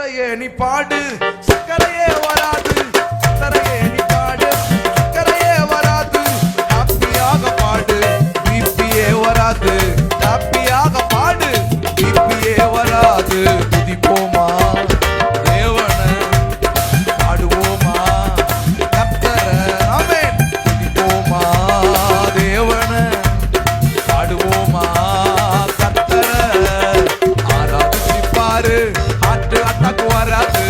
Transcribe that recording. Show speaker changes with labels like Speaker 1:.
Speaker 1: சக்கரையே நீ பாடு, சக்கரையே வராது, சக்கரையே நீ பாடு, சக்கரையே வராது, ஹாப்பியாக பாடு, பிபியே வராது, ஹாப்பியாக பாடு, பிபியே வராது. துதிப்போமா தேவனை, பாடுவோமா கர்த்தரை, ஆமென். துதிப்போமா தேவனை, பாடுவோமா கர்த்தரை, ஆராதிப்பாரு, ஆட்டு அட்டாக்கு வராது,